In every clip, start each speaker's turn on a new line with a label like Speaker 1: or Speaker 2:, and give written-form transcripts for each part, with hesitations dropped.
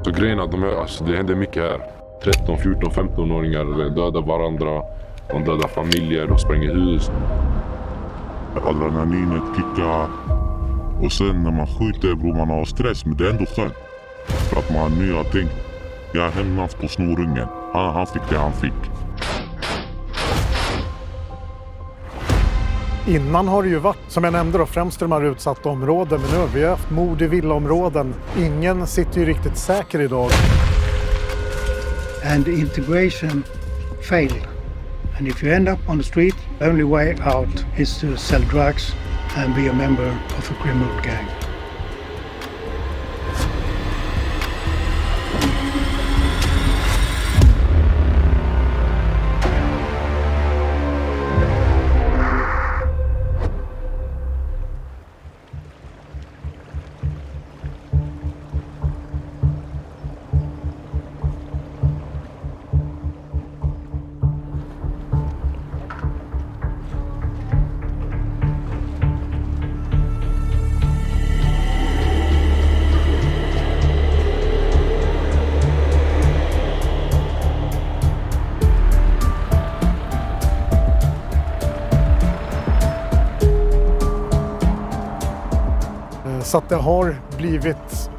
Speaker 1: Så grejen är att det händer mycket här. 13, 14, 15-åringar dödar varandra. De dödar familjer, de spränger hus.
Speaker 2: Adrenalinet kickar. Och sen när man skjuter bror, man har stress, men det är ändå skönt. För att man har nya ting. Jag har hämnat på snorungen. Han fick det han fick.
Speaker 3: Innan har det ju varit, som jag nämnde då, främst de här utsatta områden. Men nu har vi haft mord i villaområden. Ingen sitter ju riktigt säker idag.
Speaker 4: And the integration failed. And if you end up on the street, the only way out is to sell drugs and be a member of a criminal gang.
Speaker 3: Så att det har blivit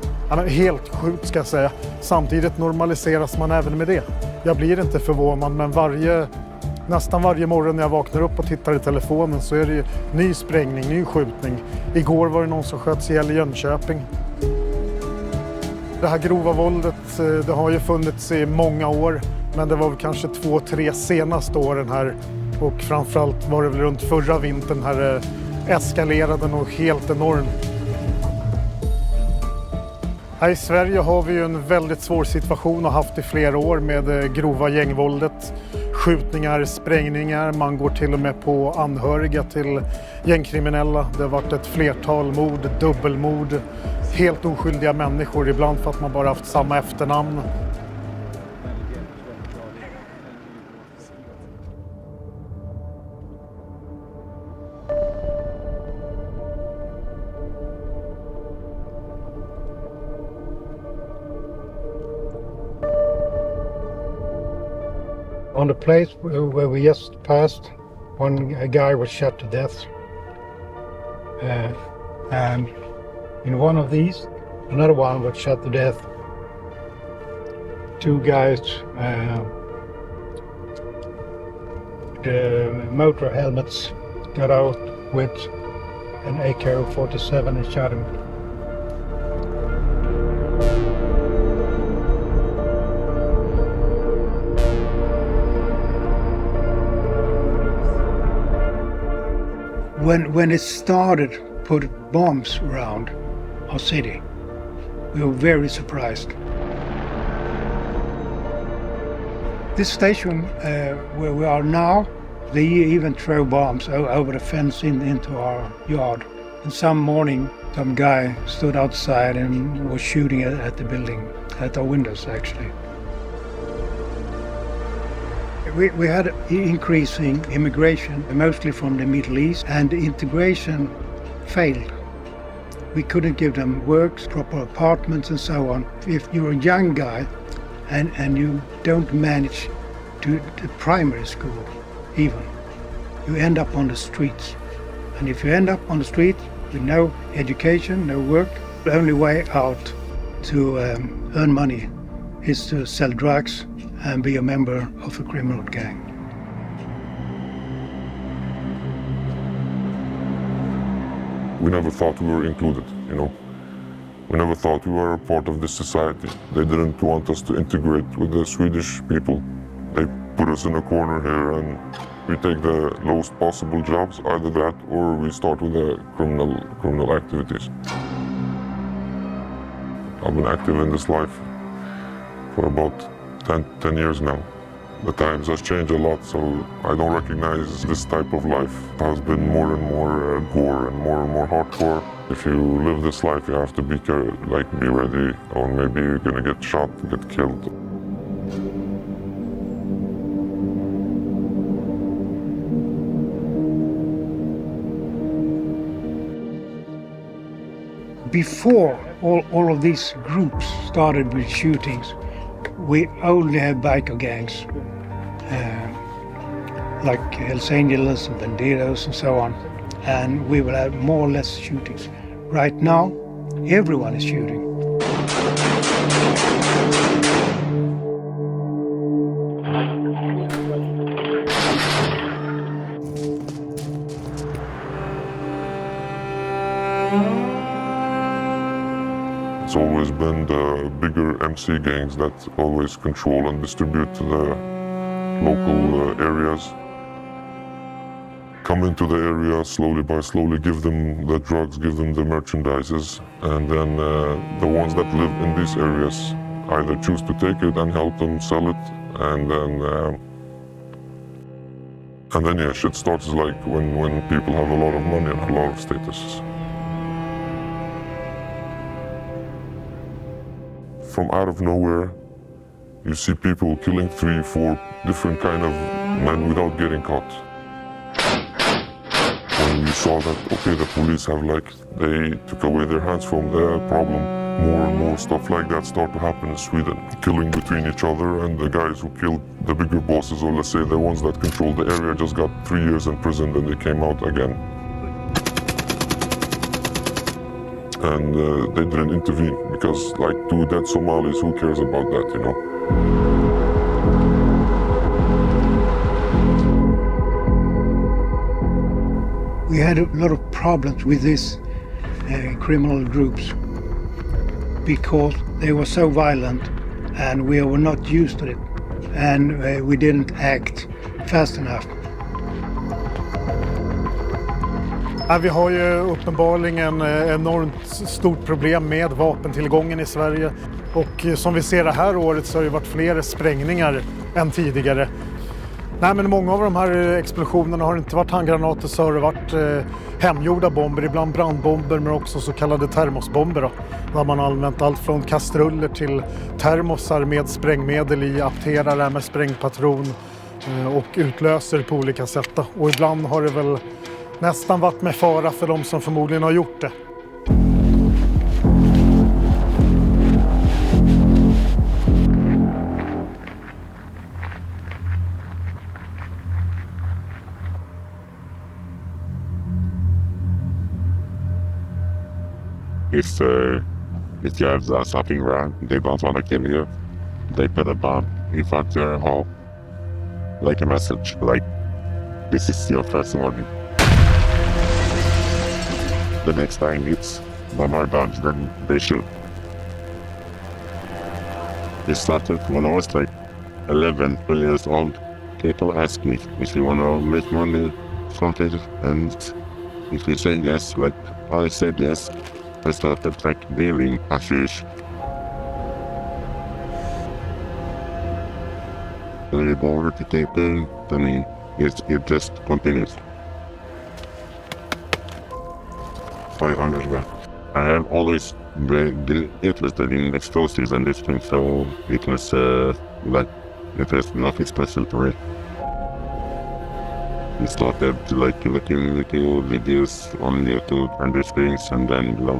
Speaker 3: helt sjukt, ska jag säga. Samtidigt normaliseras man även med det. Jag blir inte förvånad, men nästan varje morgon när jag vaknar upp och tittar i telefonen så är det ny sprängning, ny skjutning. Igår var det någon som sköts ihjäl i Jönköping. Det här grova våldet, det har ju funnits i många år, men det var väl kanske 2-3 senaste åren här. Och framförallt var det väl runt förra vintern här eskalerade nog helt enormt. Här i Sverige har vi ju en väldigt svår situation och haft i flera år med grova gängvåldet. Skjutningar, sprängningar, man går till och med på anhöriga till gängkriminella. Det har varit ett flertal mord, dubbelmord, helt oskyldiga människor, ibland för att man bara haft samma efternamn.
Speaker 4: On the place where we just passed, a guy was shot to death. And in one of these, another one was shot to death. 2 guys, the motor helmets got out with an AK-47 and shot him. When it started put bombs around our city, we were very surprised. This station where we are now, they even throw bombs over the fence into our yard. And some morning, some guy stood outside and was shooting at the building, at our windows actually. We had increasing immigration, mostly from the Middle East, and the integration failed. We couldn't give them work, proper apartments and so on. If you're a young guy and you don't manage to the primary school even, you end up on the streets. And if you end up on the street with no education, no work, the only way out to earn money is to sell drugs and be a member of a criminal gang.
Speaker 1: We never thought we were included, you know. We never thought we were a part of this society. They didn't want us to integrate with the Swedish people. They put us in a corner here and we take the lowest possible jobs, either that or we start with the criminal activities. I've been active in this life for about 10 years now. The times has changed a lot, so I don't recognize this type of life. It has been more and more gore and more hardcore. If you live this life, you have to be ready, or maybe you're gonna get shot, get killed.
Speaker 4: Before all of these groups started with shootings, we only had biker gangs, like Hells Angels and Bandidos and so on, and we will have more or less shootings. Right now, everyone is shooting.
Speaker 1: It's always been the bigger MC gangs that always control and distribute the local areas. Come into the area slowly by slowly, give them the drugs, give them the merchandises, and then the ones that live in these areas either choose to take it and help them sell it, and then yeah, shit starts like when people have a lot of money and a lot of status. From out of nowhere, you see people killing 3, 4 different kind of men without getting caught. When we saw that, okay, the police have they took away their hands from the problem, more and more stuff like that start to happen in Sweden. Killing between each other, and the guys who killed the bigger bosses, or let's say the ones that controlled the area, just got 3 years in prison and they came out again. And they didn't intervene because, like, 2 dead Somalis, who cares about that, you know?
Speaker 4: We had a lot of problems with these criminal groups because they were so violent and we were not used to it, and we didn't act fast enough.
Speaker 3: Vi har ju uppenbarligen enormt stort problem med vapentillgången i Sverige. Och som vi ser det här året så har det varit fler sprängningar än tidigare. Nej, men många av de här explosionerna har inte varit handgranater, så har det varit hemgjorda bomber, ibland brandbomber, men också så kallade termosbomber då. Där man har använt allt från kastruller till termosar med sprängmedel i, apterare med sprängpatron och utlöser på olika sätt då. Och ibland har det väl nästan varit med fara för de som förmodligen har gjort det.
Speaker 2: If you have something wrong, they don't want to kill you. They put a bomb in front of your home, like a message, like, this is your first warning. The next time it's one more bombs, then they shoot. It started when I was like 11, 12 years old. People ask me if you want to make money from it, and if you say yes, like I said yes, I started like dealing hashish. When you go over to people, then it just continues. 500 grams. I have always been interested in explosives and this thing, so it was it was nothing special to it. We started looking into videos on YouTube and these things, and then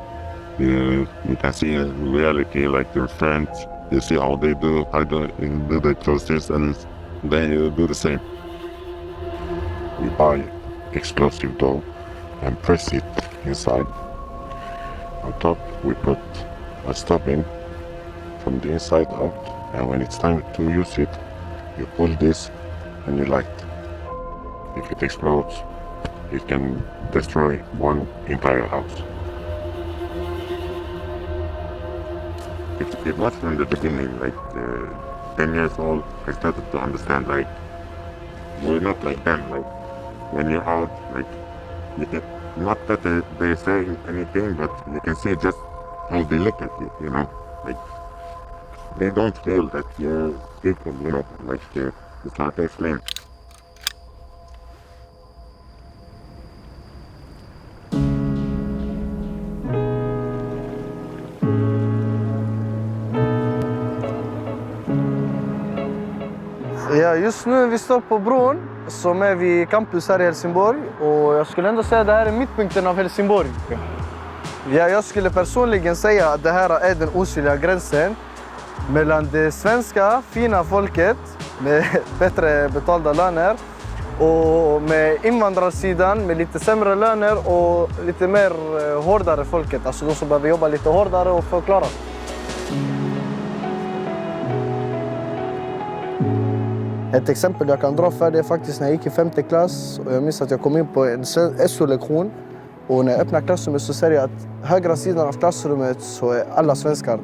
Speaker 2: you can see in reality like your friends, you see how they do the explosives, and then you do the same. We buy explosive dough and press it inside. On top we put a stuffing from the inside out, and when it's time to use it, you pull this and you light. If it explodes, it can destroy one entire house. It was from the beginning, like 10 years old, I started to understand, like, we're not like them, like, when you're out, like, you can, not that they say anything, but you can see just how they look at you, you know, like, they don't feel that you're people, you know, like, it's hard to explain.
Speaker 5: Ja, just nu vi står på bron som är vid campus här i Helsingborg, och jag skulle ändå säga att det här är mittpunkten av Helsingborg. Ja, jag skulle personligen säga att det här är den osynliga gränsen mellan det svenska fina folket med bättre betalda löner och med invandrarsidan med lite sämre löner och lite mer hårdare folket. Alltså de som behöver jobba lite hårdare och få klara. Ett exempel jag kan dra för det är faktiskt när jag gick i 5:e klass och jag minns att jag kom in på en SO-lektion och när jag öppnar klassrummet så ser jag att högra sidan av klassrummet så är alla svenskar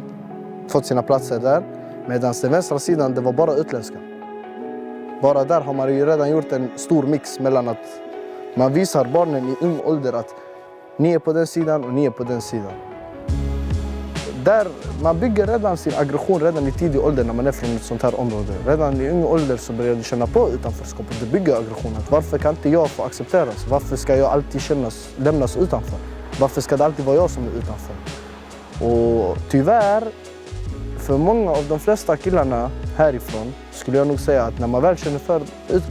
Speaker 5: fått sina platser där medan den vänstra sidan det var bara utländska. Bara där har man ju redan gjort en stor mix mellan att man visar barnen i ung ålder att ni är på den sidan och ni är på den sidan. Där man bygger redan sin aggression redan i tidig ålder när man är från ett sånt här område. Redan i ung ålder så börjar du känna på utanförskapet. Du bygger aggressionen. Varför kan inte jag få accepteras? Varför ska jag alltid lämnas utanför? Varför ska det alltid vara jag som är utanför? Och tyvärr, för många av de flesta killarna härifrån skulle jag nog säga att när man väl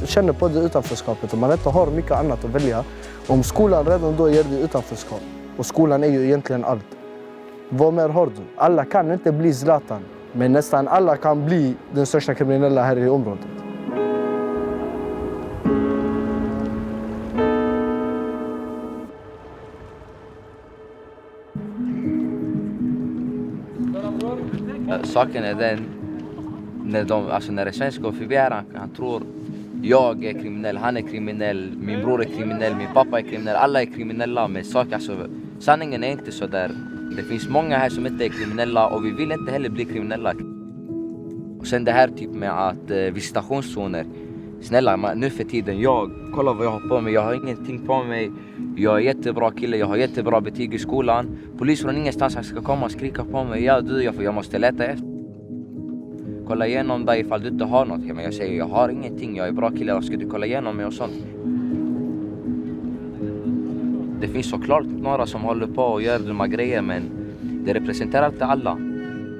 Speaker 5: känner på det utanförskapet och man inte har mycket annat att välja, om skolan redan då ger dig utanförskap, och skolan är ju egentligen allt. Vad mer har du? Alla kan inte bli Zlatan, men nästan alla kan bli den största kriminella här i området.
Speaker 6: Saken är den, när en svensk går förbi här, han tror jag är kriminell, han är kriminell, min bror är kriminell, min pappa är kriminell, alla är kriminella. Men sanningen är inte så där. Det finns många här som inte är kriminella och vi vill inte heller bli kriminella. Och sen det här typ med att visitationszoner. Snälla, nu för tiden, kolla vad jag har på mig, jag har ingenting på mig. Jag är jättebra kille, jag har jättebra betyg i skolan. Polis från ingenstans ska komma och skrika på mig. Ja du, jag måste leta efter. Kolla igenom dig ifall du inte har något. Men jag säger, jag har ingenting, jag är bra kille, jag ska du kolla igenom mig och sånt. Det finns såklart några som håller på och gör dumma grejer, men det representerar inte alla.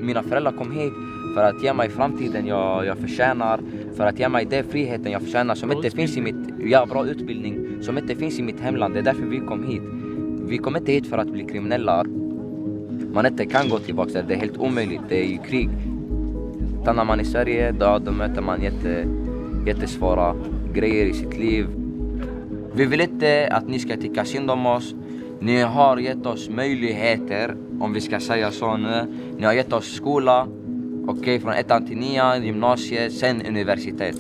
Speaker 6: Mina föräldrar kom hit för att ge mig framtiden jag förtjänar, för att ge mig den friheten jag förtjänar som inte finns i bra utbildning, som inte finns i mitt hemland. Det är därför vi kom hit. Vi kom inte hit för att bli kriminella. Man inte kan gå tillbaka där, det är helt omöjligt, det är ju krig. Stannar man i Sverige, då möter man jättesvåra grejer i sitt liv. Vi vill inte att ni ska tycka synd om oss. Ni har gett oss möjligheter, om vi ska säga så nu. Ni har gett oss skola, från 1 till 9, gymnasiet, sen universitet.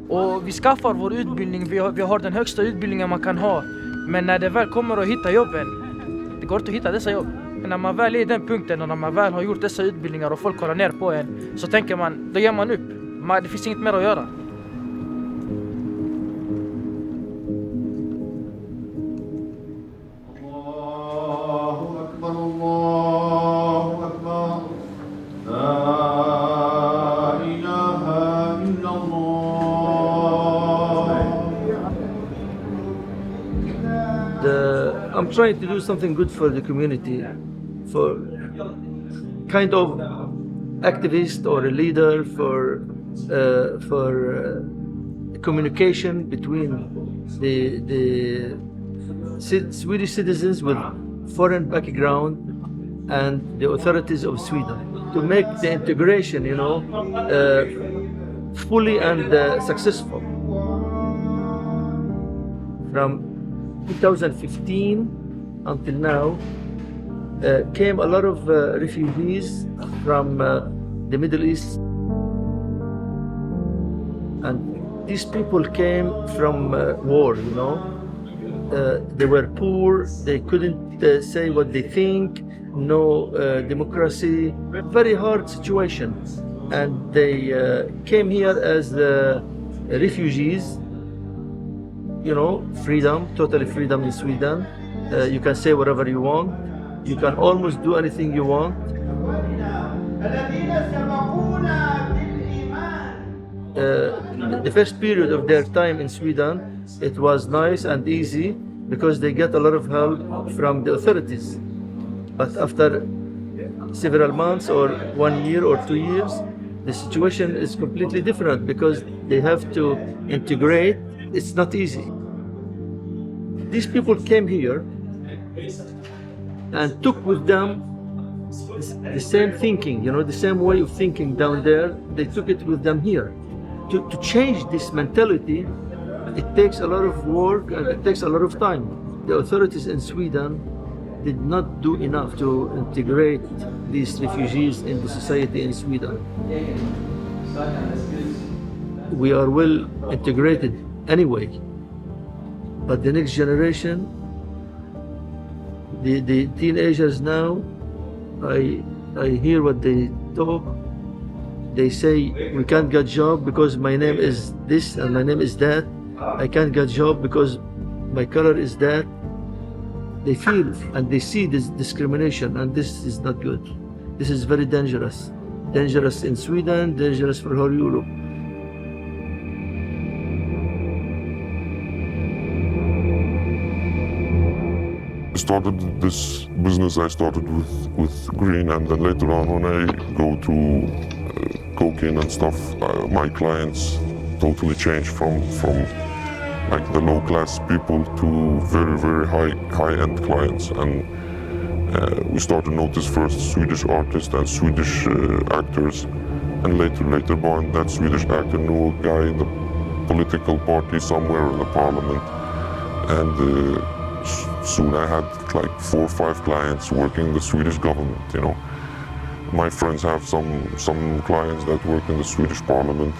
Speaker 7: Och vi skaffar vår utbildning, vi har den högsta utbildningen man kan ha. Men när det väl kommer att hitta jobben, det går inte att hitta dessa jobb. Men när man väl är i den punkten och när man väl har gjort dessa utbildningar och folk kollar ner på en, så tänker man, då ger man upp. Det finns inget mer att göra.
Speaker 8: I'm trying to do something good for the community, for kind of activist or a leader for communication between the Swedish citizens with foreign background and the authorities of Sweden to make the integration, fully and successful. From 2015 until now, came a lot of refugees from the Middle East, and these people came from war. They were poor, they couldn't say what they think, no democracy, very hard situation, and they came here as refugees. Freedom, totally freedom in Sweden. You can say whatever you want. You can almost do anything you want. The first period of their time in Sweden, it was nice and easy because they get a lot of help from the authorities. But after several months or 1 year or 2 years, the situation is completely different because they have to integrate. It's not easy. These people came here and took with them the same thinking, the same way of thinking down there. They took it with them here. To change this mentality, it takes a lot of work and it takes a lot of time. The authorities in Sweden did not do enough to integrate these refugees in the society in Sweden. We are well integrated anyway, but the next generation, the teenagers now, I hear what they talk. They say, we can't get job because my name is this and my name is that. I can't get job because my color is that. They feel and they see this discrimination, and this is not good. This is very dangerous. Dangerous in Sweden, dangerous for whole Europe.
Speaker 1: I started this business, I started with green, and then later on when I go to cocaine and stuff, my clients totally changed from like the low class people to very, very high-end clients. And we started to notice first Swedish artists and Swedish actors, and later on that Swedish actor knew a guy in the political party somewhere in the parliament, and soon I had like 4 or 5 clients working in the Swedish government. My friends have some clients that work in the Swedish parliament.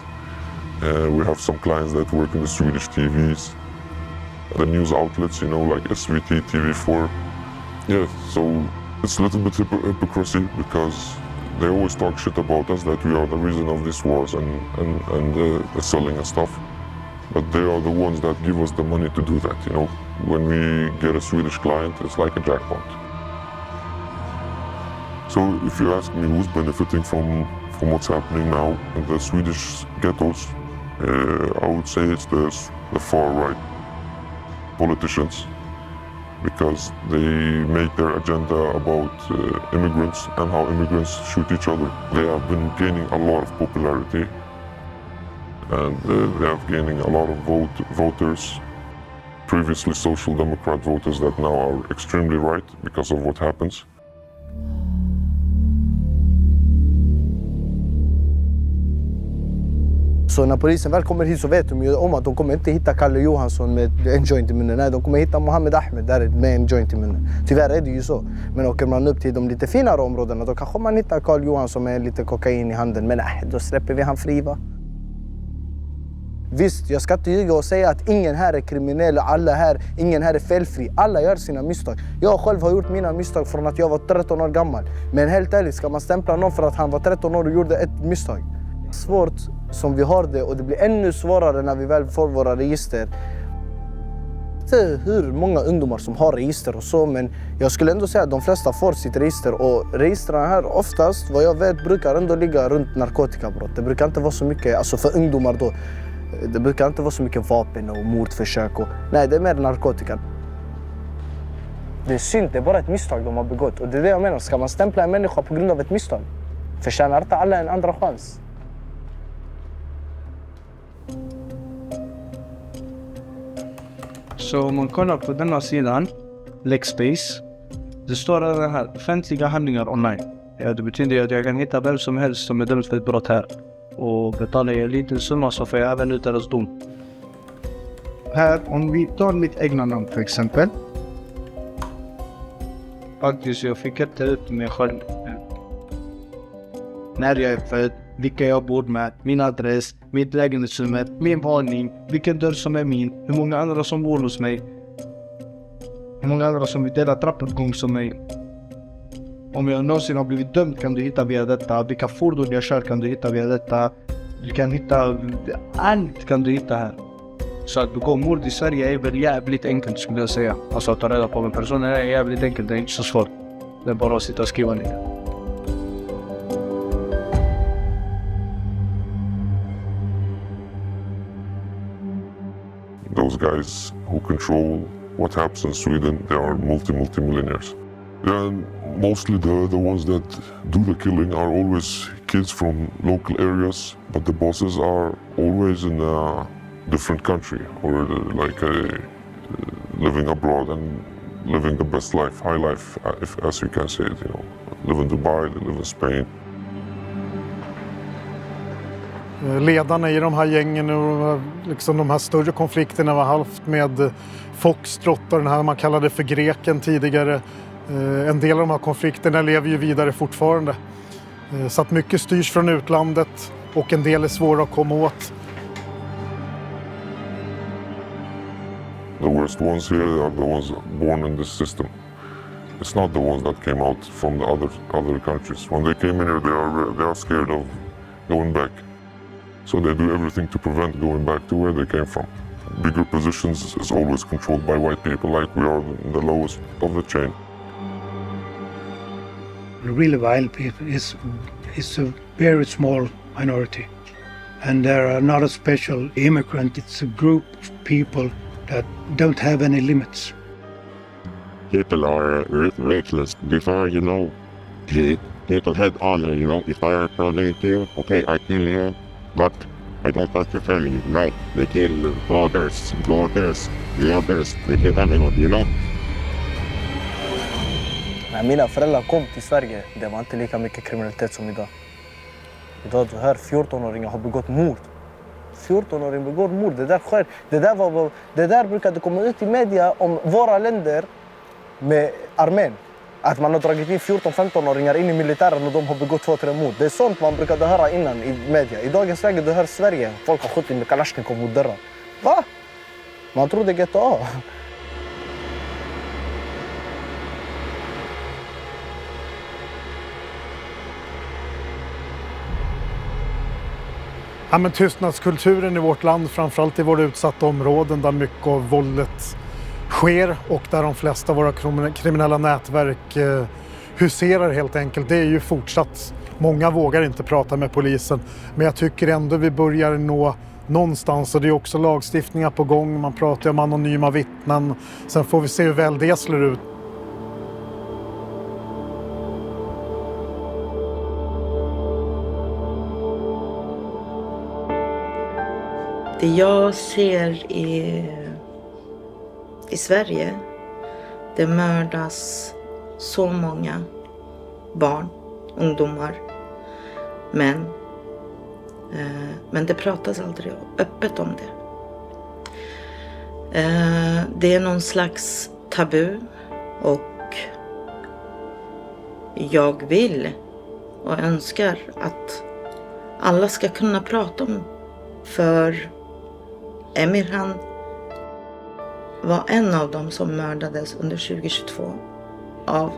Speaker 1: We have some clients that work in the Swedish TVs, the news outlets, like SVT, TV4. Yeah, so it's a little bit hypocrisy, because they always talk shit about us, that we are the reason of these wars and the selling and stuff. But they are the ones that give us the money to do that. When we get a Swedish client, it's like a jackpot. So if you ask me who's benefiting from what's happening now in the Swedish ghettos, I would say it's the far-right politicians, because they make their agenda about immigrants and how immigrants shoot each other. They have been gaining a lot of popularity, and they have gaining a lot of voters, previously Social Democrat voters that now are extremely right because of what happens.
Speaker 5: Så när polisen väl kommer hit så vet de ju om att de kommer inte hitta Kalle Johansson med en joint i munnen. Nej, de kommer hitta Mohammed Ahmed där med en joint i munnen. Tyvärr är det ju så. Men åker man upp till de lite finare områdena, då kanske man hittar Karl Johansson med lite kokain i handen. Men nej, då släpper vi han fri, va? Visst, jag ska inte ljuga och säga att ingen här är kriminell, ingen här är felfri. Alla gör sina misstag. Jag själv har gjort mina misstag från att jag var 13 år gammal. Men helt ärligt, ska man stämpla någon för att han var 13 år och gjorde ett misstag? Svårt som vi har det, och det blir ännu svårare när vi väl får våra register. Det är hur många ungdomar som har register och så, men jag skulle ändå säga att de flesta får sitt register, och registren här oftast, vad jag vet, brukar ändå ligga runt narkotikabrott. Det brukar inte vara så mycket, alltså för ungdomar då, det brukar inte vara så mycket vapen och mordförsök och, nej, det är mer narkotika. Det är synd, det är bara ett misstag de har begått, och det är det jag menar. Ska man stämpla en människa på grund av ett misstag? Förtjänar inte alla en andra chans?
Speaker 9: Så om man kollar på denna sidan, Lexbase, det står det här, offentliga handlingar online. Ja, det betyder att jag kan hitta vem som helst som är dömd för ett brott här. Och betalar jag en liten summa så får jag även ut deras dom. Här, om vi tar mitt egna namn för exempel. Faktiskt, jag fick inte ut mig själv. När jag är född, vilka jag bor med, min adress, mitt lägenhetsnummer, min varning, vilken dörr som är min, hur många andra som bor hos mig, hur många andra som vill dela trappuppgång som mig. Om jag någonsin har blivit dömd kan du hitta via detta, vilka fordon jag kör kan du hitta via detta, du kan hitta, allt kan du hitta här. Så att begå mord i Sverige är väl jävligt enkelt, skulle jag säga. Alltså att ta reda på en person är jävligt enkelt, det är inte så svårt. Det är bara att sitta och skriva ner.
Speaker 1: Those guys who control what happens in Sweden, they are multi-millionaires. And mostly the ones that do the killing are always kids from local areas, but the bosses are always in a different country or living abroad, and living the best life, high life, as you can say it, you know. Live in Dubai, they live in Spain.
Speaker 3: Ledarna i de här gängen och liksom de här större konflikterna vi har haft med Foxtrot och den här man kallade för greken tidigare. En del av de här konflikterna lever ju vidare fortfarande. Så att mycket styrs från utlandet och en del är svåra att komma åt.
Speaker 1: The worst ones here are the ones born in this system. It's not the ones that came out from the other countries. When they came in here, they are scared of going back. So they do everything to prevent going back to where they came from. Bigger positions is always controlled by white people, like we are in the lowest of the chain.
Speaker 4: The really violent people is a very small minority. And there are not a special immigrant, it's a group of people that don't have any limits.
Speaker 2: People are reckless. Before, you know, people had honor, you know. If I are calling you, okay, I kill you, but I don't touch your family. No, they kill fathers, daughters, brothers, they kill anyone, you know.
Speaker 5: När mina föräldrar kom till Sverige, det var inte lika mycket kriminalitet som idag. Idag så här 14-åringar har begått mord. 14-åringar begår mord, det där sker. Det där brukade komma ut i media om våra länder med armén. Att man har dragit in 14-15-åringar in i militären och de har begått 2-3 mord. Det är sånt man brukade höra innan i media. I dagens läge du hör Sverige, folk har skjutit med Kalashnikov mot dörrar. Va? Man tror det är GTA.
Speaker 3: Ja, men tystnadskulturen i vårt land, framförallt i våra utsatta områden där mycket av våldet sker och där de flesta av våra kriminella nätverk huserar helt enkelt. Det är ju fortsatt. Många vågar inte prata med polisen, men jag tycker ändå vi börjar nå någonstans och det är också lagstiftningar på gång. Man pratar om anonyma vittnen. Sen får vi se hur väl det slår ut.
Speaker 10: Det jag ser i Sverige, det mördas så många barn, ungdomar, män. Men det pratas aldrig öppet om det. Det är någon slags tabu och jag vill och önskar att alla ska kunna prata om. För Emir, han var en av dem som mördades under 2022 av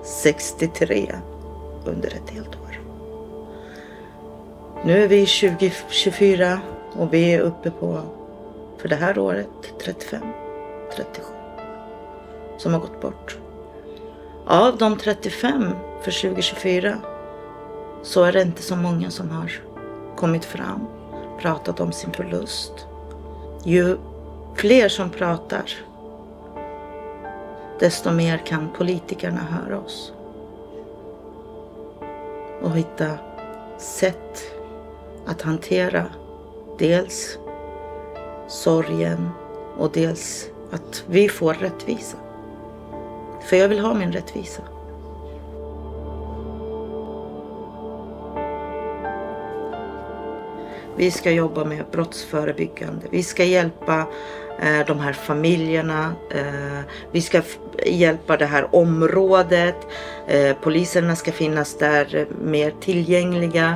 Speaker 10: 63 under ett helt år. Nu är vi 2024 och vi är uppe på, för det här året, 35, 37 som har gått bort. Av de 35 för 2024 så är det inte så många som har kommit fram, pratat om sin förlust. Ju fler som pratar, desto mer kan politikerna höra oss. Och hitta sätt att hantera dels sorgen och dels att vi får rättvisa. För jag vill ha min rättvisa. Vi ska jobba med brottsförebyggande. Vi ska hjälpa de här familjerna. Vi ska hjälpa det här området. Poliserna ska finnas där mer tillgängliga.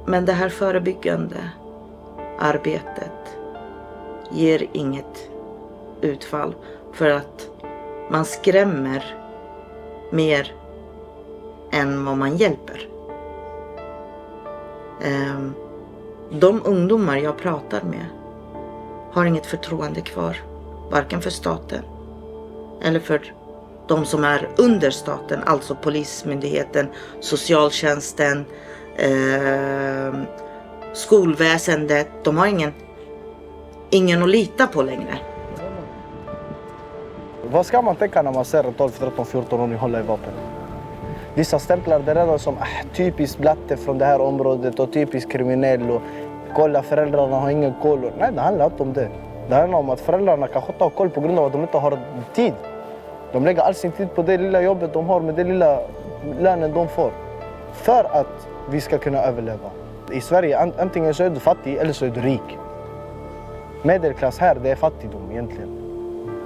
Speaker 10: Men det här förebyggande arbetet ger inget utfall. För att man skrämmer mer än vad man hjälper. De ungdomar jag pratar med har inget förtroende kvar, varken för staten eller för de som är under staten, alltså polismyndigheten, socialtjänsten, skolväsendet. De har ingen att lita på längre.
Speaker 5: Vad ska man tänka när man ser en 12, 13, 14-åring hålla i vapen? Vissa stämplar det redan som typiskt blatte från det här området och typiskt kriminell och kolla föräldrarna har ingen koll. Nej, det handlar inte om det. Det handlar om att föräldrarna kanske inte har koll på grund av att de inte har tid. De lägger all sin tid på det lilla jobbet de har med det lilla lönen de får. För att vi ska kunna överleva. I Sverige antingen så är du fattig eller så är du rik. Medelklass här, det är fattigdom egentligen.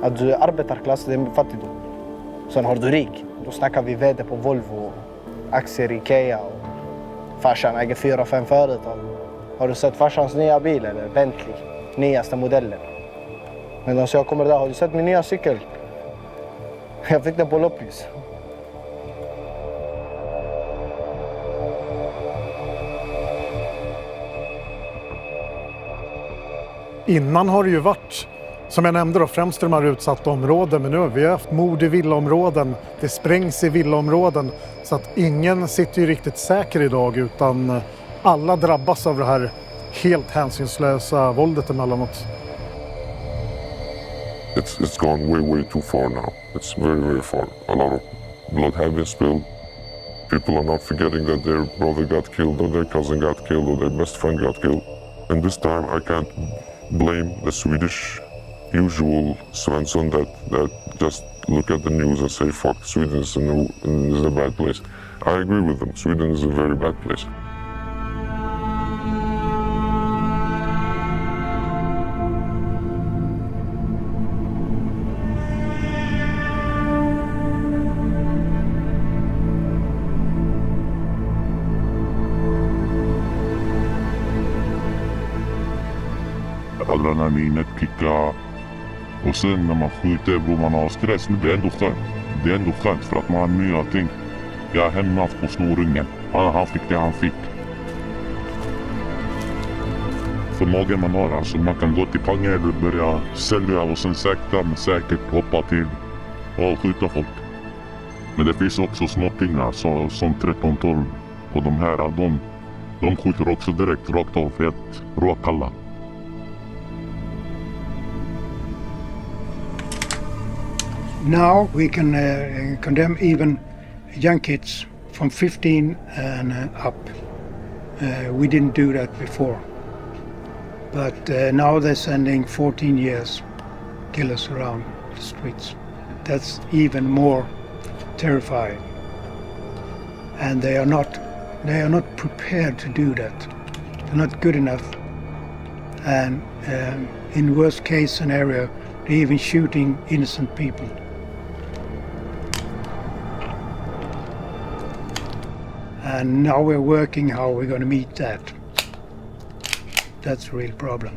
Speaker 5: Att du är arbetarklass, det är fattigdom. Sen har du rik, då snackar vi vd på Volvo, aktier i Ikea och farsan äger 4-5 företag. Har du sett farsans nya bil eller Bentley, nyaste modellen? Medan jag kommer där, har du sett min nya cykel? Jag fick den på loppis.
Speaker 3: Innan har det ju varit, som jag nämnde då, främst de här utsatta områden. Men nu har vi haft mord i villaområden, det sprängs i villaområden. Så att ingen sitter ju riktigt säker idag, utan alla drabbas av det här helt hänsynslösa våldet emellanåt.
Speaker 1: It's gone way too far now. It's very far. A lot of blood has been spilled. People are not forgetting that their brother got killed or their cousin got killed or their best friend got killed. And this time I can't blame the Swedish usual Svensson that just look at the news and say fuck, Sweden is a bad place. I agree with them. Sweden is a very bad place.
Speaker 2: Adrenalinet kickar och sen när man skjuter bro, man har stress. Det är ändå skönt. Det är ändå skönt för att man har nya ting. Jag är hemma på snorungen. Han fick det han fick. För magen man har, alltså man kan gå till Pange eller börja sälja och sen sakta men säkert hoppa till och skjuta folk. Men det finns också småtingar som 13-12 och de här, de skjuter också direkt rakt av, helt råkalla.
Speaker 4: Now we can condemn even young kids from 15 and up. We didn't do that before. But now they're sending 14 years killers around the streets. That's even more terrifying. And they are not prepared to do that. They're not good enough. And in worst case scenario, they're even shooting innocent people. And now we're working how we're going to meet that. That's a real problem.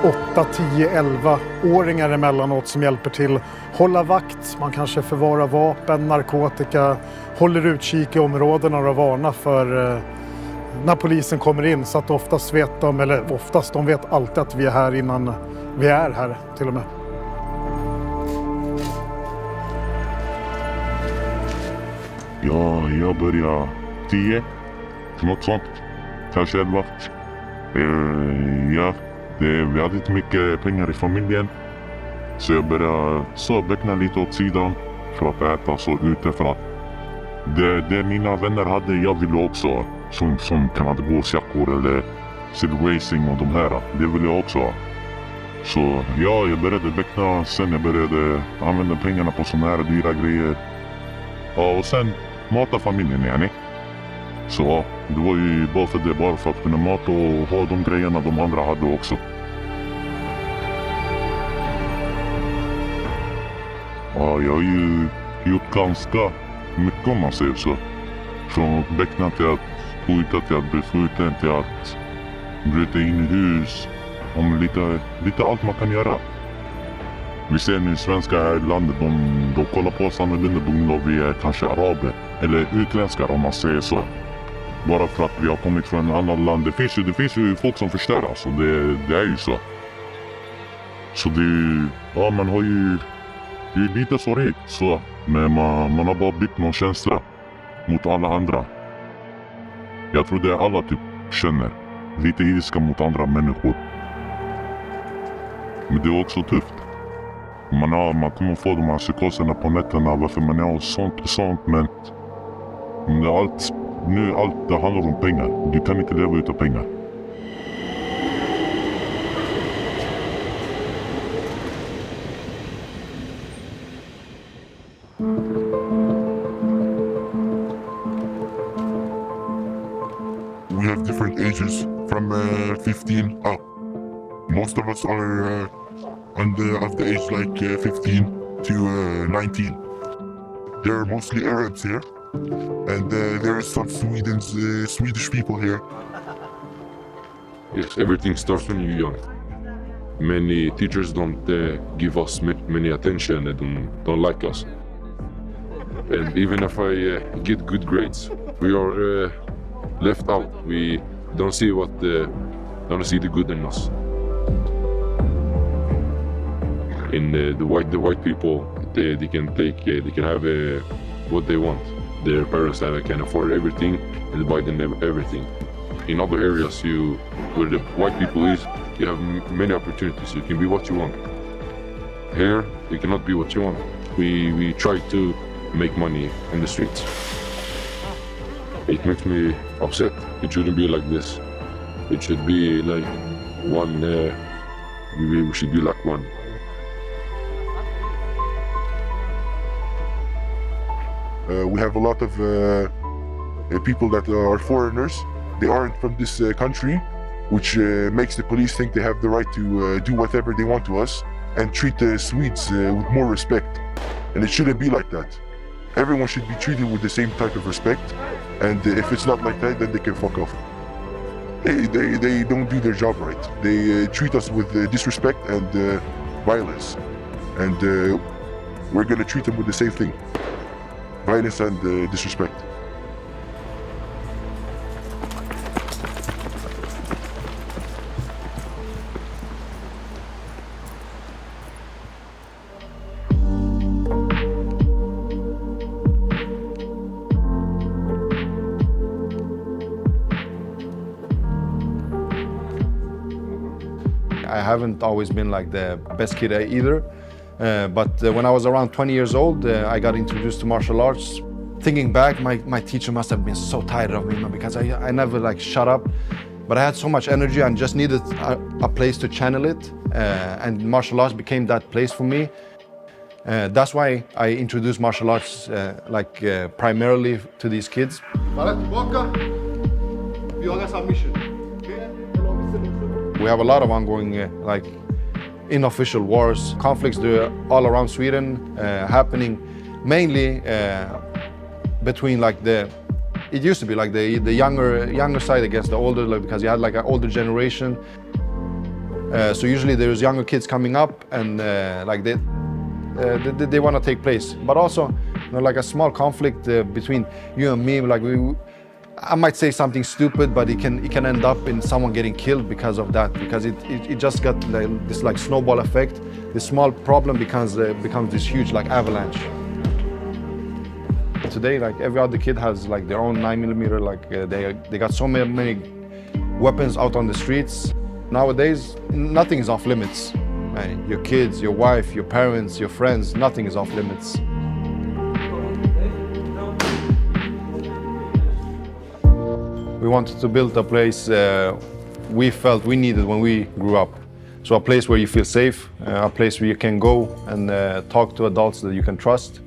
Speaker 3: Åtta, 10, 11-åringar emellanåt som hjälper till. Hålla vakt, man kanske förvarar vapen, narkotika, håller utkik i områdena och varnar för när polisen kommer in. Så att oftast vet de vet alltid att vi är här innan vi är här till och med.
Speaker 2: Ja, jag börjar 10, något sånt. Kanske 11. Ja. Vi hade inte mycket pengar i familjen. Så jag började beckna lite åt sidan för att äta så ute, för att det mina vänner hade, jag ville också. Som kanadagåsjackor eller racing och de här. Det ville jag också ha. Så ja, jag började beckna. Sen jag började använda pengarna på såna här dyra grejer. Ja, och sen mata familjen, yani. Så det var ju bara för att kunna mata och ha de grejerna de andra hade också. Ja, jag har ju gjort ganska mycket om man säger så. Från beckna till att skjuta, till att bli skjuten, till att bryta in i hus. Om lite allt man kan göra. Vi ser nu svenskar här i landet, de kollar på oss annorlunda på grund av att vi är kanske araber. Eller utländskar om man säger så. Bara för att vi har kommit från ett annat land. Det finns ju folk som förstör, alltså. Det är ju så. Så man har ju... Det är lite sorgligt så. Men man har bara byggt någon känsla mot alla andra. Jag tror det alla typ känner. lite ilska mot andra människor. Men det är också tufft. Man kommer få de här psykoserna på nätterna varför man är och sånt, men allt det handlar om pengar. Du kan inte leva utan pengar.
Speaker 1: We have different ages from 15 up. Most of us are of the age like 15 to 19. There are mostly Arabs here, and there is some Swedish people here.
Speaker 11: Yes, everything starts when you're young. Many teachers don't give us many attention and don't like us. And even if I get good grades, we are left out. We don't see the good in us. In the white people, they can have what they want. Their parents can afford everything and buy them everything. In other areas, where the white people is, you have many opportunities. You can be what you want. Here, you cannot be what you want. We try to make money in the streets. It makes me upset. It shouldn't be like this. It should be like one. We should be like one.
Speaker 1: We have a lot of people that are foreigners. They aren't from this country, which makes the police think they have the right to do whatever they want to us and treat the Swedes with more respect. And it shouldn't be like that. Everyone should be treated with the same type of respect, and if it's not like that, then they can fuck off. They don't do their job right. They treat us with disrespect and violence, and we're gonna treat them with the same thing. Violence and disrespect.
Speaker 12: I haven't always been like the best kid either. But when I was around 20 years old, I got introduced to martial arts. Thinking back, my teacher must have been so tired of me because I never like shut up. But I had so much energy and just needed a place to channel it. And martial arts became that place for me. That's why I introduced martial arts primarily to these kids. We have a lot of ongoing unofficial wars, conflicts all around Sweden, happening mainly between it used to be like the younger side against the older, because you had like an older generation. So usually there's younger kids coming up and they want to take place, but also like a small conflict between you and me, I might say something stupid, but it can end up in someone getting killed because of that, because it just got this snowball effect. This small problem becomes this huge avalanche. Today, every other kid has their own 9mm. They got so many weapons out on the streets. Nowadays, nothing is off limits. Your kids, your wife, your parents, your friends, nothing is off limits. We wanted to build a place we felt we needed when we grew up. So a place where you feel safe, a place where you can go and talk to adults that you can trust.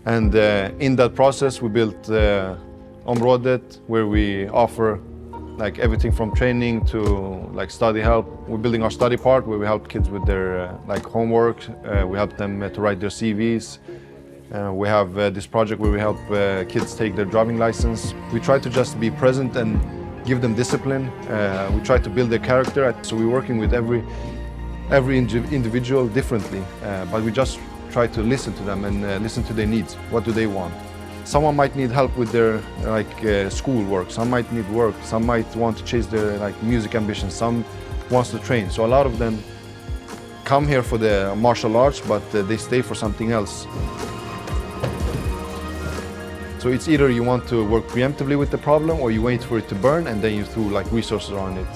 Speaker 12: And in that process, we built Området, where we offer everything from training to study help. We're building our study part, where we help kids with their homework. We help them to write their CVs. We have this project where we help kids take their driving license. We try to just be present and give them discipline. We try to build their character. So we're working with every individual differently, but we just try to listen to them and listen to their needs. What do they want? Someone might need help with their school work. Some might need work. Some might want to chase their music ambitions. Some wants to train. So a lot of them come here for the martial arts, but they stay for something else. So it's either you want to work preemptively with the problem or you wait for it to burn and then you throw like resources on it.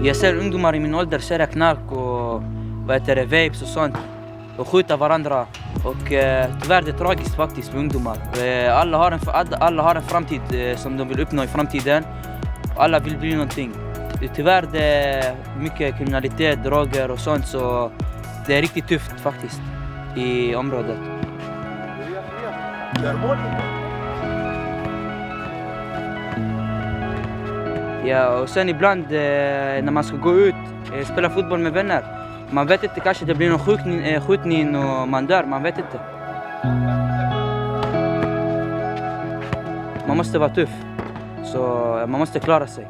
Speaker 13: Jag ser ungdomar i min ålder sälja knark och vapes och sånt och skjuta varandra och tyvärr det är tragiskt faktiskt med ungdomar. Alla har en framtid som de vill uppnå i framtiden. Alla vill bli någonting. Tyvärr det är mycket kriminalitet, droger och sånt så det är riktigt tufft faktiskt i området. Ja, och sen ibland när man ska gå ut spela fotboll med vänner. Man vet inte, kanske det blir någon skjutning och man dör, man vet inte. Man måste vara tuff, så man måste klara sig.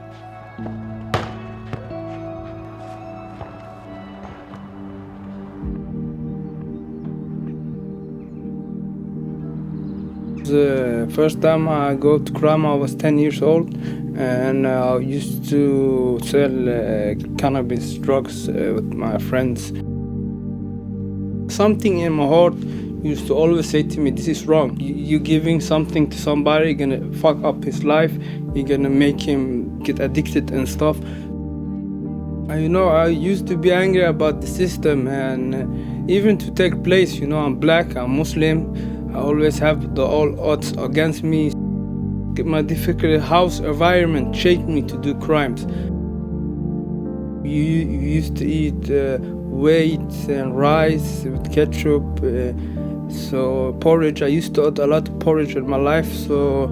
Speaker 14: The first time I go to crime I was 10 years old and I used to sell cannabis drugs with my friends. Something in my heart used to always say to me, this is wrong. You're giving something to somebody, you're gonna fuck up his life, you're gonna make him get addicted and stuff. You know, I used to be angry about the system and even to take place, you know, I'm black, I'm Muslim. I always have all odds against me. My difficult house environment shaped me to do crimes. You used to eat wheat and rice with ketchup. So porridge, I used to eat a lot of porridge in my life, so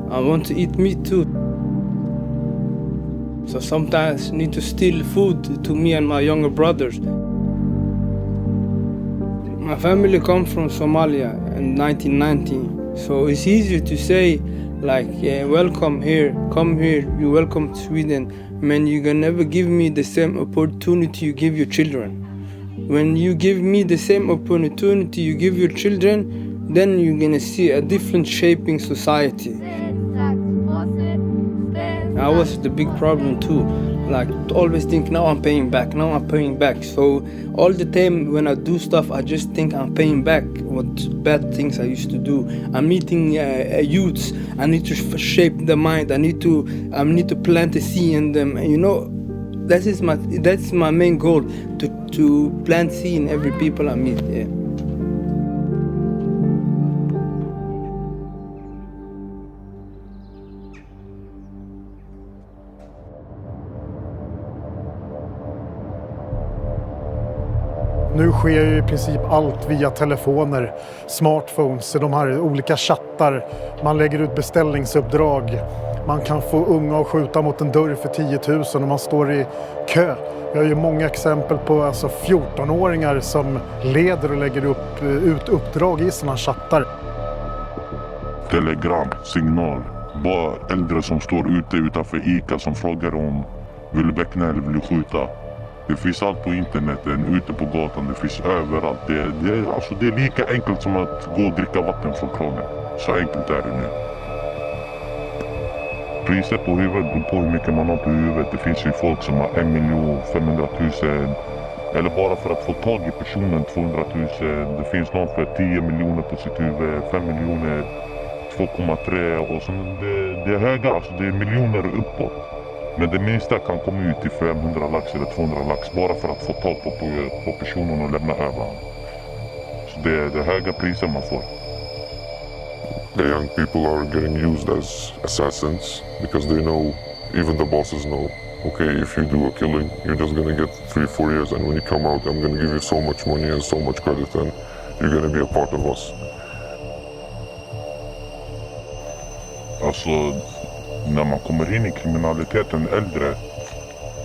Speaker 14: I want to eat meat too. So sometimes I need to steal food to me and my younger brothers. My family comes from Somalia in 1990, so it's easier to say like, yeah, welcome here, come here, you're welcome to Sweden. Man, you can never give me the same opportunity you give your children. When you give me the same opportunity you give your children, then you're gonna see a different shaping society. I was the big problem too. Like, always think, now I'm paying back, now I'm paying back. So all the time when I do stuff, I just think I'm paying back what bad things I used to do. I'm meeting youths. I need to shape their mind. I need to plant a seed in them. And, you know, that's my main goal, to plant seed in every people I meet. Yeah.
Speaker 3: Nu sker ju i princip allt via telefoner, smartphones, de här olika chattar. Man lägger ut beställningsuppdrag. Man kan få unga att skjuta mot en dörr för 10 000 och man står i kö. Jag har ju många exempel på 14-åringar som leder och lägger ut uppdrag i sådana chattar.
Speaker 1: Telegram, signal. Bara äldre som står ute utanför Ica som frågar om vill du väckna eller vill du skjuta. Det finns allt på interneten, ute på gatan, det finns överallt. Det är lika enkelt som att gå och dricka vatten från kranen. Så enkelt är det nu. Priset på huvudet beror på hur mycket man har på huvudet. Det finns ju folk som har 1 500 000. Eller bara för att få tag i personen 200 000. Det finns någon för 10 miljoner på sitt huvud, 5 miljoner, 2,3 och så det är höga, alltså det är miljoner uppåt. Men det minsta kan komma ut till 500 lax eller 200 lax bara för att få tag på personen och lämna över honom. Så det är höga priser man får.
Speaker 11: The young people are getting used as assassins because they know, even the bosses know, okay, if you do a killing, you're just gonna get 3-4 years, and when you come out, I'm gonna give you so much money and so much credit, and you're gonna be a part of us.
Speaker 1: Alltså, när man kommer in i kriminaliteten äldre,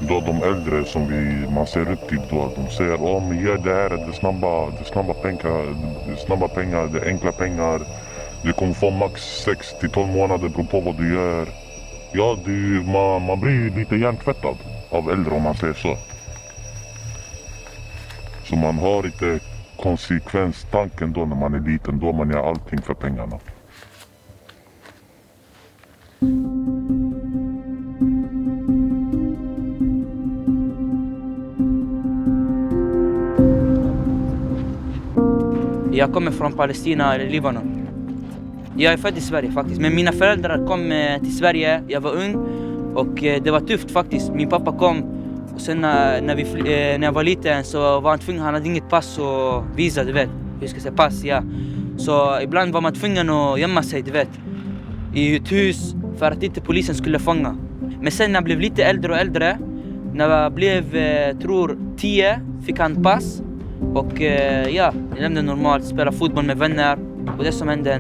Speaker 1: då de äldre som man ser upp till då, de säger men gör det här, det är snabba pengar, det är enkla pengar. Du kommer få max 6-12 månader beror på vad du gör. Ja, man blir lite hjärntvättad av äldre om man säger så. Så man har inte konsekvenstanken då när man är liten, då man gör allting för pengarna.
Speaker 13: Jag kommer från Palestina eller Libanon. Jag är född i Sverige faktiskt, men mina föräldrar kom till Sverige, jag var ung och det var tufft faktiskt. Min pappa kom och sen när jag var liten så var han tvungen, han hade inget pass och visa, du vet. Hur ska jag säga, pass, ja. Så ibland var man tvungen att gömma sig, du vet, i ett hus för att inte polisen skulle fånga. Men sen när jag blev lite äldre och äldre, när jag blev, tror 10, fick han pass. Och ja, jag lämnade normalt, spela fotboll med vänner och det som hände.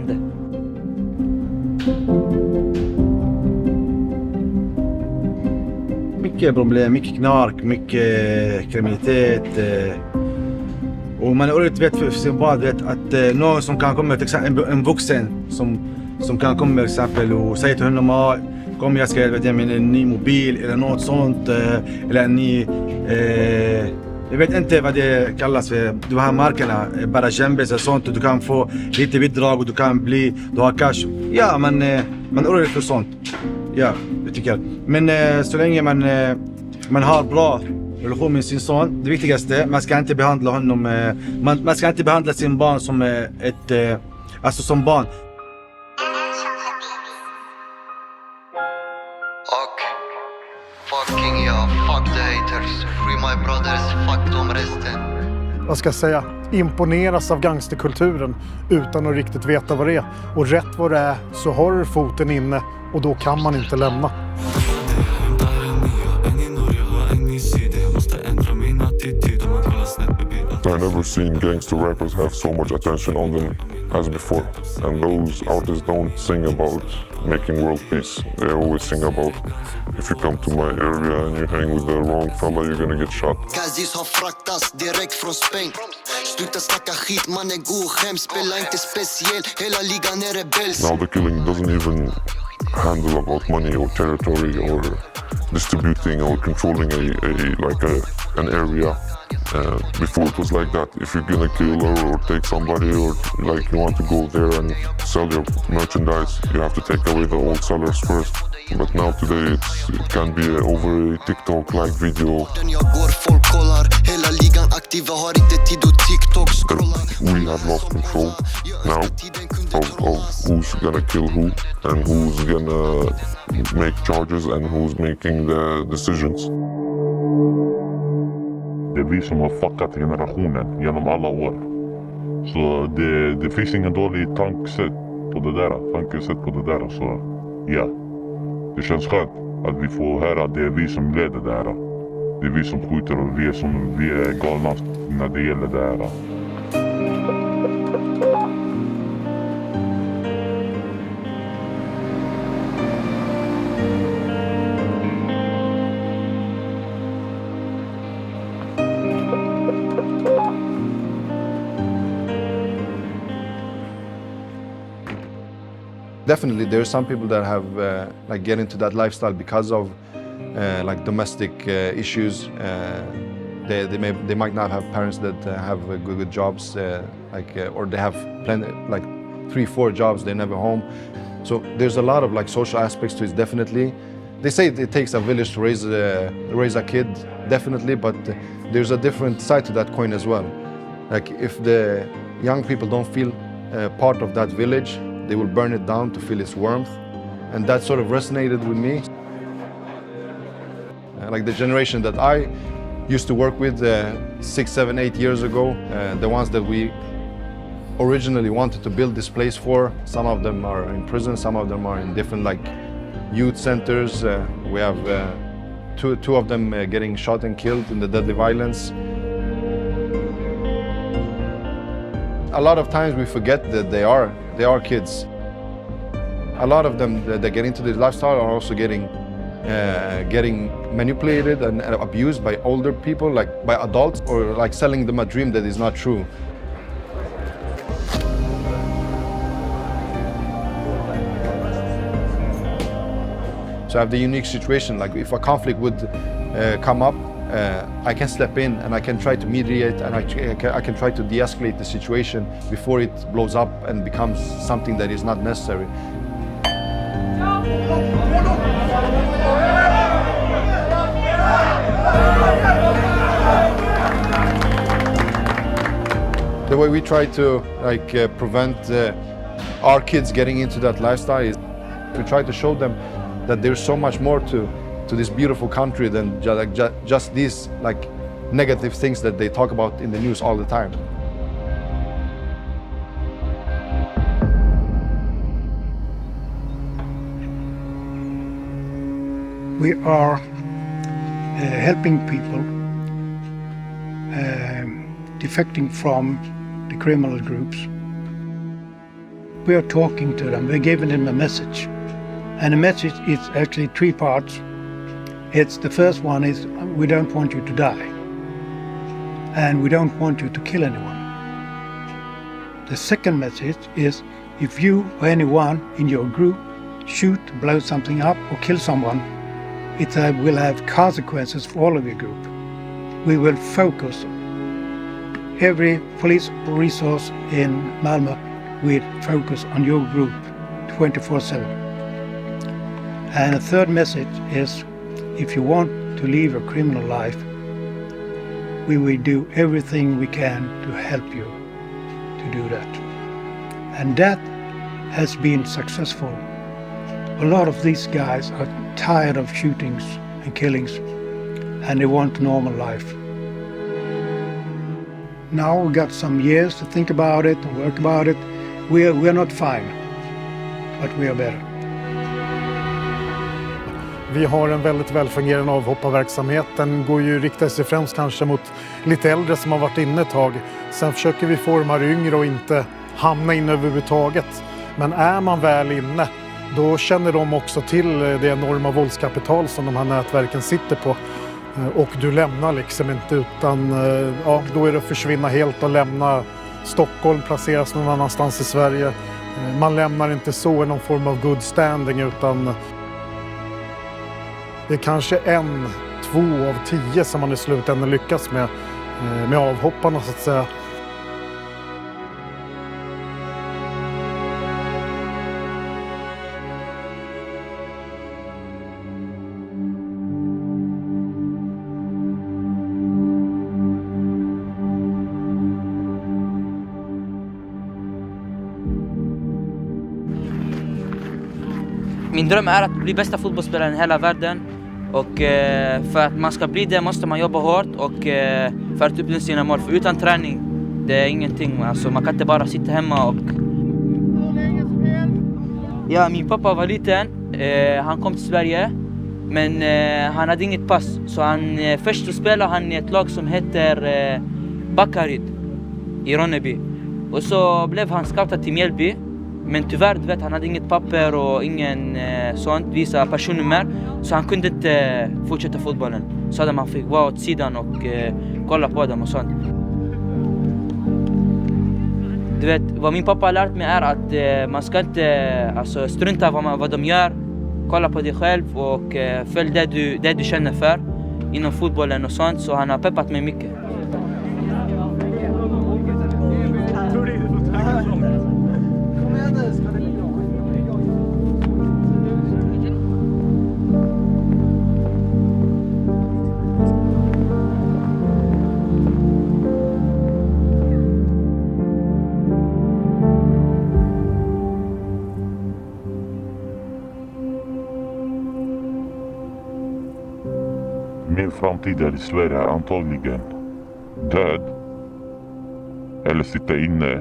Speaker 15: Mycket problem, mycket knark, mycket kriminalitet. Och man är vet för sin barn vet att någon som kan komma till exempel en vuxen som kan komma till exempel och säga till honom kom jag ska ge mig en ny mobil eller något sånt eller en ny jag vet inte vad det kallas för. Du har markerna, bara kämbes och sånt och du kan få lite bidrag och du har cash. Ja, man är orolig för sånt. Ja, det tycker jag. Men så länge man har bra relation med sin son, det viktigaste, man ska inte behandla honom, man ska inte behandla sin barn som alltså som barn.
Speaker 16: Fucking yeah, fuck the haters, free my brothers, fuck dem resten.
Speaker 3: Vad ska jag säga, imponeras av gangsterkulturen utan att riktigt veta vad det är. Och rätt vad det är så har du foten inne och då kan man inte lämna.
Speaker 1: I never seen gangster rappers have so much attention on them as before. And those artists don't sing about making world peace. They always sing about if you come to my area and you hang with the wrong fella, you're gonna get shot.
Speaker 16: Kazis har fraktats direkt från Spain. Sluta snacka skit, man är god skämt. Spela inte speciell, hela ligan är rebells.
Speaker 1: Now the killing doesn't even handle about money or territory or distributing or controlling an area. Before it was like that. If you're gonna kill or take somebody or like you want to go there and sell your merchandise, you have to take away the old sellers first. But now today it can be over a TikTok like video. We have lost control now of who's gonna kill who and who's gonna make charges and who's making the decisions.
Speaker 11: Det är vi som har fuckat generationen genom alla år. Så det finns ingen dålig tankesätt på det där. Så ja, det känns skönt att vi får höra att det är vi som leder det här. Det är vi som skjuter och vi är galna när det gäller det här.
Speaker 12: Definitely, there are some people that have like get into that lifestyle because of like domestic issues. They might not have parents that have good jobs, or they have plenty, like 3-4 jobs. They're never home. So there's a lot of like social aspects to it. Definitely, they say it takes a village to raise a kid. Definitely, but there's a different side to that coin as well. Like if the young people don't feel part of that village, they will burn it down to feel its warmth. And that sort of resonated with me. Like the generation that I used to work with 6, 7, 8 years ago, the ones that we originally wanted to build this place for, some of them are in prison, some of them are in different like youth centers. We have two of them getting shot and killed in the deadly violence. A lot of times we forget that they are kids. A lot of them that get into this lifestyle are also getting manipulated and abused by older people, like by adults, or like selling them a dream that is not true. So I have the unique situation, like if a conflict would come up, I can step in and I can try to mediate and I can try to de-escalate the situation before it blows up and becomes something that is not necessary. The way we try to prevent our kids getting into that lifestyle is we try to show them that there's so much more to this beautiful country than just these negative things that they talk about in the news all the time.
Speaker 4: We are helping people defecting from the criminal groups. We are talking to them, we're giving them a message. And the message is actually 3 parts. The first one is, we don't want you to die. And we don't want you to kill anyone. The second message is, if you or anyone in your group shoot, blow something up or kill someone, it will have consequences for all of your group. We will focus every police resource in Malmö will focus on your group 24/7. And the third message is, if you want to live a criminal life, we will do everything we can to help you to do that. And that has been successful. A lot of these guys are tired of shootings and killings, and they want a normal life. Now we got some years to think about it and work about it. We're not fine, but we are better.
Speaker 3: Vi har en väldigt välfungerande avhopparverksamhet. Den går ju rikta sig främst kanske mot lite äldre som har varit inne ett tag. Sen försöker vi få de här yngre och inte hamna in överhuvudtaget. Men är man väl inne, då känner de också till det enorma våldskapital som de här nätverken sitter på. Och du lämnar liksom inte, utan då är det att försvinna helt och lämna Stockholm, placeras någon annanstans i Sverige. Man lämnar inte så i någon form av good standing, utan det är kanske 1, 2 av 10 som man i slutändan lyckas med avhopparna så att säga.
Speaker 13: Min dröm är att bli bästa fotbollsspelaren i hela världen. Och för att man ska bli det måste man jobba hårt och för att uppnå sina mål. För utan träning, det är ingenting. Alltså, man kan inte bara sitta hemma och... Ja, min pappa var liten. Han kom till Sverige. Men han hade inget pass. Så först spelade han i ett lag som heter Backaryd i Ronneby. Och så blev han scoutad till Mjällby. Men tyvärr, du vet, han hade inget papper och ingen visa personnummer. Så han kunde inte fortsätta fotbollen. Så att man fick vara åt sidan och kolla på dem och sånt. Du vet, vad min pappa har lärt mig är att man ska inte strunta vad de gör. Kolla på dig själv och följ det du känner för inom fotbollen och sånt. Så han har peppat mig mycket.
Speaker 1: Min framtid här i Sverige är antagligen död. Eller sitta inne.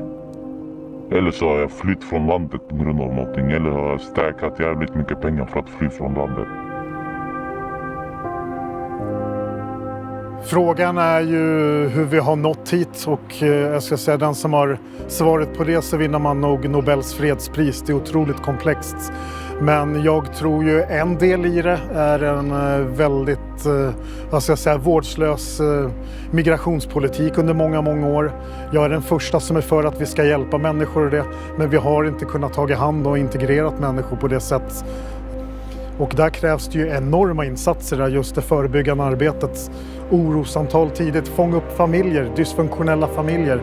Speaker 1: Eller så har jag flytt från landet på grund av någonting. Eller har jag stärkat jävligt mycket pengar för att fly från landet.
Speaker 3: Frågan är ju hur vi har nått hit, och jag ska säga den som har svaret på det så vinner man nog Nobels fredspris. Det är otroligt komplext. Men jag tror ju en del i det är en väldigt vårdslös migrationspolitik under många år. Jag är den första som är för att vi ska hjälpa människor och det, men vi har inte kunnat ta hand och integrerat människor på det sätt. Och där krävs det ju enorma insatser där, just det förebyggande arbetet. Orosamtal tidigt, fånga upp familjer, dysfunktionella familjer.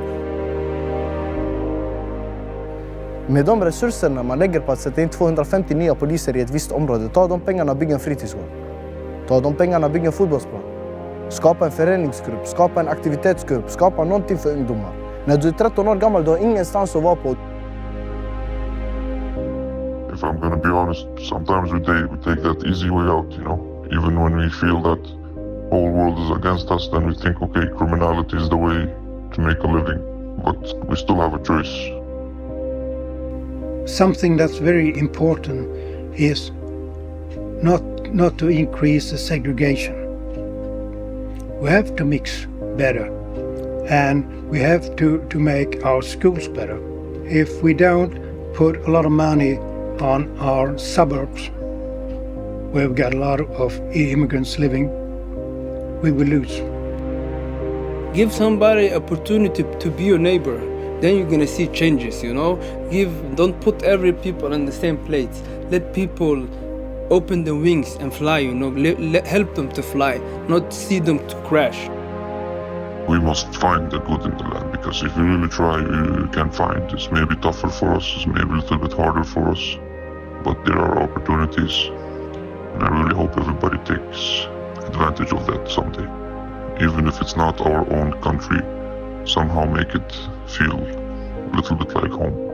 Speaker 5: Med de resurserna man lägger på att sätta in 250 nya poliser i ett visst område, ta de pengarna och bygga en fritidsgård. Ta de pengarna och bygga en fotbollsplan. Skapa en föreningsgrupp, skapa en aktivitetsgrupp, skapa någonting för ungdomar. När du är 13 år gammal, du har ingenstans att vara på.
Speaker 1: If I'm gonna be honest, sometimes we take that easy way out, you know? Even when we feel that whole world is against us, then we think, okay, criminality is the way to make a living. But we still have a choice.
Speaker 4: Something that's very important is not to increase the segregation. We have to mix better, and we have to make our schools better. If we don't put a lot of money on our suburbs, where we've got a lot of immigrants living, we will lose.
Speaker 14: Give somebody opportunity to be your neighbor. Then you're gonna see changes, you know? Don't put every people on the same plates. Let people open their wings and fly, you know? Help them to fly, not see them to crash.
Speaker 1: We must find the good in the land, because if we really try, we can find. It's maybe tougher for us, it's maybe a little bit harder for us, but there are opportunities, and I really hope everybody takes advantage of that someday. Even if it's not our own country, somehow make it feel a little bit like home.